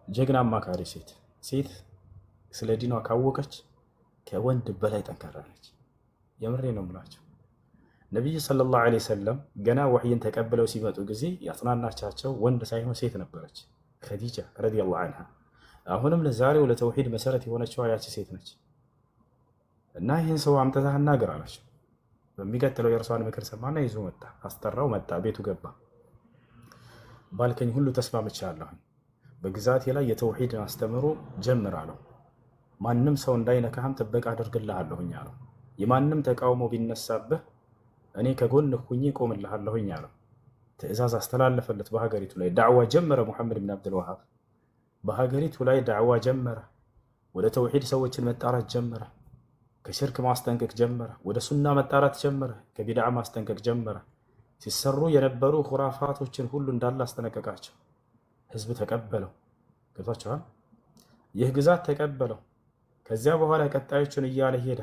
ጀግና አማካሪ ሴት ስለ ዲኗ ካወቀች ከወንድ በላይ ጠንካራ ነች። የምሬ ነው የምላቸው። ነቢዩ ሰለላሁ ዐለይሂ ወሰለም ገና ወህይን ተቀብለው ሲመጡ ጊዜ ያጽናናቻቸው ወንድ ሳይሆን ሴት ነበረች፣ ኸዲጃ ረዲየላሁ ዐንሃ። አሁንም ለዛሬው ለተውሂድ መሰረት የሆነችው ያቺ ሴት ነች። እና ይህን ሰው አምጥተህ አናግር አላቸው። በሚቀጥለው የእርሷን ምክር ሰማና ይዞ መጣ። አስጠራው፣ መጣ፣ ቤቱ ገባ። ባልከኝ ሁሉ ተስማምቻለሁኝ፣ በግዛቴ ላይ የተውሂድን አስተምሮ ጀምር አለው። ማንም ሰው እንዳይነካህም ጥበቃ አደርግልሃለሁኝ አለው። የማንም ተቃውሞ ቢነሳብህ እኔ ከጎንህ ሁኜ ቆምልሃለሁኝ አለው። ትዕዛዝ አስተላለፈለት። በሀገሪቱ ላይ ዳዕዋ ጀመረ። ሙሐመድ ብን አብዱል ወሃብ በሀገሪቱ ላይ ዳዕዋ ጀመረ። ወደ ተውሂድ ሰዎችን መጣራት ጀመረ። ከሽርክ ማስጠንቀቅ ጀመረ። ወደ ሱና መጣራት ጀመረ። ከቢድዓ ማስጠንቀቅ ጀመረ። ሲሰሩ የነበሩ ኩራፋቶችን ሁሉ እንዳለ አስጠነቀቃቸው። ህዝብ ተቀበለው። ገብቷቸዋል። ይህ ግዛት ተቀበለው። ከዚያ በኋላ ቀጣዮቹን እያለ ሄደ።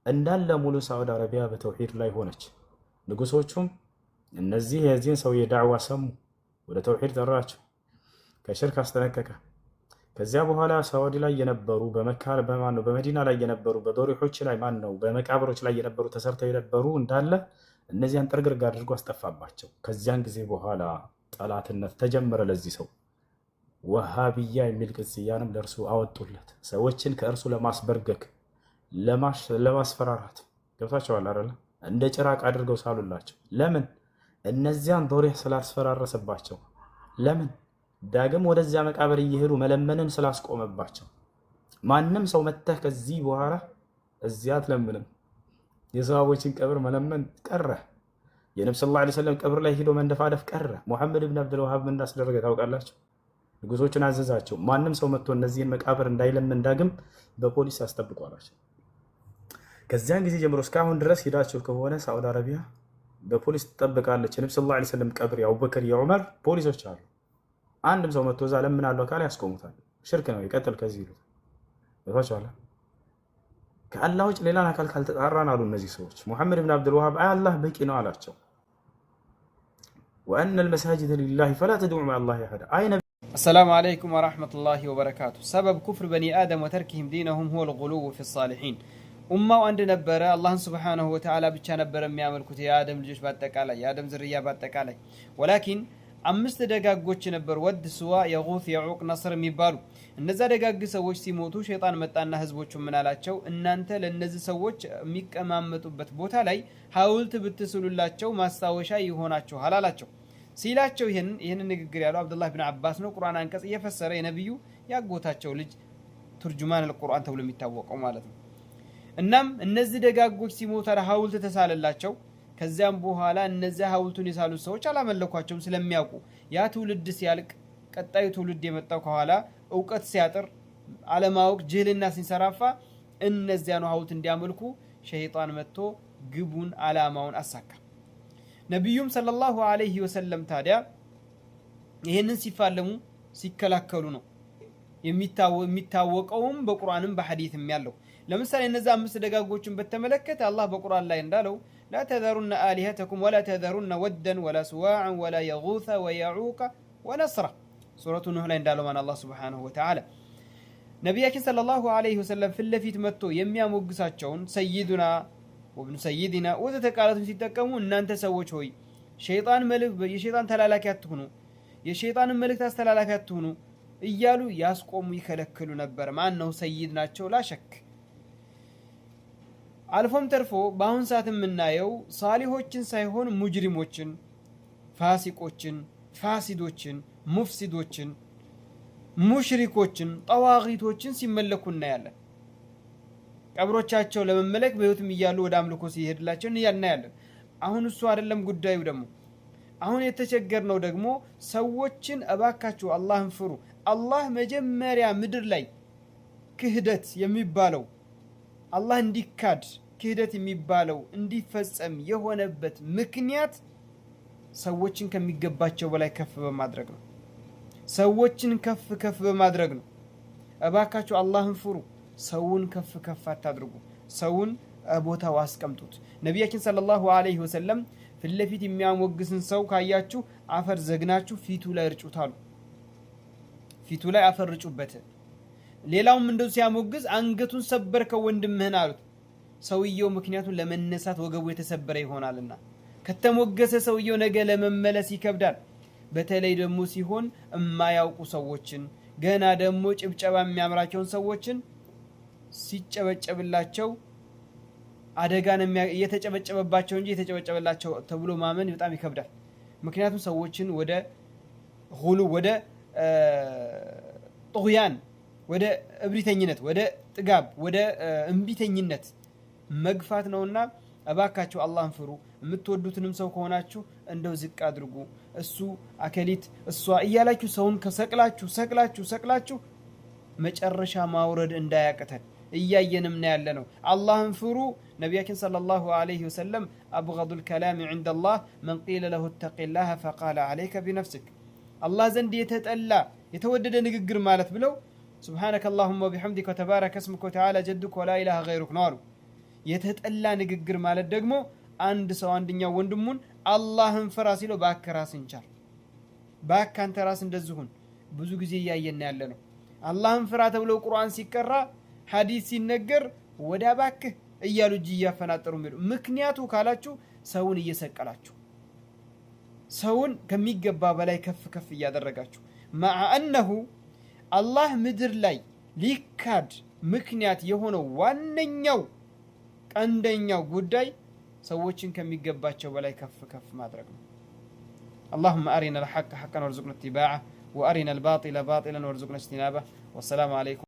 እንዳለ ሙሉ ሳዑዲ አረቢያ በተውሂድ ላይ ሆነች። ንጉሶቹም እነዚህ የዚህን ሰው የዳዕዋ ሰሙ። ወደ ተውሂድ ጠራቸው። ከሽርክ አስጠነቀቀ። ከዚያ በኋላ ሳዑዲ ላይ የነበሩ በመዲና ላይ የነበሩ በዶሪሖች ላይ በመቃብሮች ላይ የነበሩ ተሰርተው የነበሩ እንዳለ እነዚያን ጥርግርግ አድርጎ አስጠፋባቸው። ከዚያን ጊዜ በኋላ ጠላትነት ተጀመረ። ለዚህ ሰው ወሃቢያ የሚል ቅጽያንም ለእርሱ አወጡለት። ሰዎችን ከእርሱ ለማስበርገግ ለማስፈራራት ገብታቸዋል አይደለ? እንደ ጭራቅ አድርገው ሳሉላቸው። ለምን? እነዚያን ዶሪህ ስላስፈራረሰባቸው። ለምን? ዳግም ወደዚያ መቃብር እየሄዱ መለመንን ስላስቆመባቸው። ማንም ሰው መተህ ከዚህ በኋላ እዚያ አትለምንም። የሰሃቦችን ቀብር መለመን ቀረ። የነብዩ ሰለላሁ ዐለይሂ ወሰለም ቀብር ላይ ሄዶ መንደፋደፍ ቀረ። ሙሐመድ ብን አብዱል ወሃብ ምን እንዳስደረገ ታውቃላችሁ? ንጉሶችን አዘዛቸው። ማንም ሰው መጥቶ እነዚህን መቃብር እንዳይለምን ዳግም በፖሊስ አስጠብቋላቸው። ከዚያን ጊዜ ጀምሮ እስካሁን ድረስ ሄዳችሁ ከሆነ ሳዑዲ አረቢያ በፖሊስ ትጠብቃለች። የነብዩ ሰለላሁ ዐለይሂ ወሰለም ቀብር የአቡበከር የዑመር ፖሊሶች አሉ። አንድም ሰው መጥቶ እዛ ለምናለው ካለ ያስቆሙታል። ሽርክ ነው ይቀጥል ከዚህ ይሉት በታቻለ ከአላህ ውጭ ሌላን አካል ካልተጣራን አሉ እነዚህ ሰዎች። ሙሐመድ ብን አብዱል ወሃብ አላህ በቂ ነው አላቸው። ወአነ المساجد لله فلا تدعوا مع الله احد አይነ السلام عليكم ورحمة الله وبركاته سبب كفر بني آدم وتركهم دينهم هو الغلو في الصالحين ኡማው አንድ ነበረ። አላህን ሱብሓነሁ ወተዓላ ብቻ ነበረ የሚያመልኩት የአደም ልጆች በአጠቃላይ የአደም ዝርያ በአጠቃላይ ወላኪን አምስት ደጋጎች ነበር። ወድ፣ ስዋ፣ የጉት፣ የዑቅ፣ ነስር የሚባሉ እነዛ ደጋግ ሰዎች ሲሞቱ ሸይጣን መጣና ህዝቦቹ ምን አላቸው? እናንተ ለነዚህ ሰዎች የሚቀማመጡበት ቦታ ላይ ሐውልት ብትስሉላቸው ማስታወሻ ይሆናችኋል አላቸው። ሲላቸው ይሄንን ንግግር ያለው አብዱላህ ብን አባስ ነው። ቁርአን አንቀጽ እየፈሰረ የነብዩ ያጎታቸው ልጅ ቱርጁማን አልቁርአን ተብሎ የሚታወቀው ማለት ነው። እናም እነዚህ ደጋጎች ሲሞቱ ሐውልት ተሳለላቸው። ከዚያም በኋላ እነዚያ ሐውልቱን የሳሉ ሰዎች አላመለኳቸውም ስለሚያውቁ ያ ትውልድ ሲያልቅ ቀጣዩ ትውልድ የመጣው ከኋላ ዕውቀት ሲያጥር አለማወቅ ጅህልና ሲንሰራፋ እነዚያኑ ሐውልት እንዲያመልኩ ሸይጣን መጥቶ ግቡን አላማውን አሳካ። ነብዩም ሰለላሁ ዐለይሂ ወሰለም ታዲያ ይሄንን ሲፋለሙ ሲከላከሉ ነው የሚታወቀውም በቁርአንም በሐዲስም ያለው። ለምሳሌ እነዛ አምስት ደጋጎችን በተመለከተ አላህ በቁርአን ላይ እንዳለው لا تذرن آلهتكم ولا تذرن ودا ولا سواعا ولا يغوث ويعوق ونسرا سورة النحل ላይ እንዳለው ማን አላህ Subhanahu Wa Ta'ala ነብያችን ሰለላሁ ዐለይሂ ወሰለም ፍለፊት መጥቶ የሚያሞግሳቸውን ሰይዱና ወብኑ ሰይዲና ወዘተ ቃላቱን ሲጠቀሙ እናንተ ሰዎች ሆይ የሸይጣን ተላላኪ አትሁኑ፣ የሸይጣንን መልእክት አስተላላፊ አትሁኑ እያሉ ያስቆሙ ይከለክሉ ነበር። ማን ነው ሰይድ ናቸው ላሸክ። አልፎም ተርፎ በአሁን ሰዓት የምናየው ሳሊሆችን ሳይሆን ሙጅሪሞችን፣ ፋሲቆችን፣ ፋሲዶችን፣ ሙፍሲዶችን፣ ሙሽሪኮችን፣ ጠዋጊቶችን ሲመለኩ እናያለን። ቀብሮቻቸው ለመመለክ በህይወትም እያሉ ወደ አምልኮ ሲሄድላቸው እናያለን። አሁን እሱ አይደለም ጉዳዩ። ደግሞ አሁን የተቸገርነው ደግሞ ሰዎችን እባካችሁ አላህን ፍሩ። አላህ መጀመሪያ ምድር ላይ ክህደት የሚባለው አላህ እንዲካድ ክህደት የሚባለው እንዲፈጸም የሆነበት ምክንያት ሰዎችን ከሚገባቸው በላይ ከፍ በማድረግ ነው። ሰዎችን ከፍ በማድረግ ነው። እባካችሁ አላህን ፍሩ። ሰውን ከፍ አታድርጉ። ሰውን ቦታው አስቀምጡት። ነብያችን ሰለላሁ ዐለይሂ ወሰለም ፍለፊት የሚያሞግስን ሰው ካያችሁ አፈር ዘግናችሁ ፊቱ ላይ እርጩታሉ። ፊቱ ላይ አፈርጩበት ሌላውም እንደው ሲያሞግዝ አንገቱን ሰበርከው ወንድምህን አሉት ሰውየው ምክንያቱም ለመነሳት ወገቡ የተሰበረ ይሆናልና ከተሞገሰ ሰውየው ነገ ለመመለስ ይከብዳል በተለይ ደግሞ ሲሆን የማያውቁ ሰዎችን ገና ደግሞ ጭብጨባ የሚያምራቸውን ሰዎችን ሲጨበጨብላቸው አደጋን እየተጨበጨበባቸው እንጂ የተጨበጨበላቸው ተብሎ ማመን በጣም ይከብዳል ምክንያቱም ሰዎችን ወደ ሁሉ ወደ ጦያን ወደ እብሪተኝነት ወደ ጥጋብ ወደ እንቢተኝነት መግፋት ነውና አባካችሁ አላህን ፍሩ የምትወዱትንም ሰው ከሆናችሁ እንደው ዝቅ አድርጉ እሱ አከሊት እሷ እያላችሁ ሰውን ሰቅላችሁ መጨረሻ ማውረድ እንዳያቀተን እያየንም ነው ያለነው አላህን ፍሩ ነብያችን ሰለላሁ ዐለይሂ ወሰለም አብغض الكلام عند الله من قيل له اتق الله فقال عليك بنفسك الله ዘንድ የተወደደ ንግግር ማለት ብለው سبحانك اللهم وبحمدك وتبارك اسمك وتعالى جدك ولا اله غيرك ነው የተጠላ ንግግር ማለት ደግሞ አንድ ሰው አንደኛው ወንድሙን አላህን ፍራ ሲለው ባከራስን ቻል ባካንተ ራስ እንደዚሁን ብዙ ጊዜ ያያየና ያለ ነው አላህን ፍራ ተብሎ ቁርአን ሲቀራ ሐዲስ ሲነገር ወዳ ባክ እያሉ እያፈናጠሩ የሚሉ ምክንያቱ ካላችሁ ሰውን እየሰቀላችሁ ሰውን ከሚገባ በላይ ከፍ እያደረጋችሁ مع انه الله ምድር ላይ ሊካድ ምክንያት የሆነው ዋነኛው ቀንደኛው ጉዳይ ሰዎችን ከሚገባቸው በላይ ከፍ ማድረግ ነው اللهم أرنا الحق حقا وارزقنا اتباعه وأرنا الباطل باطلا وارزقنا اجتنابه والسلام عليكم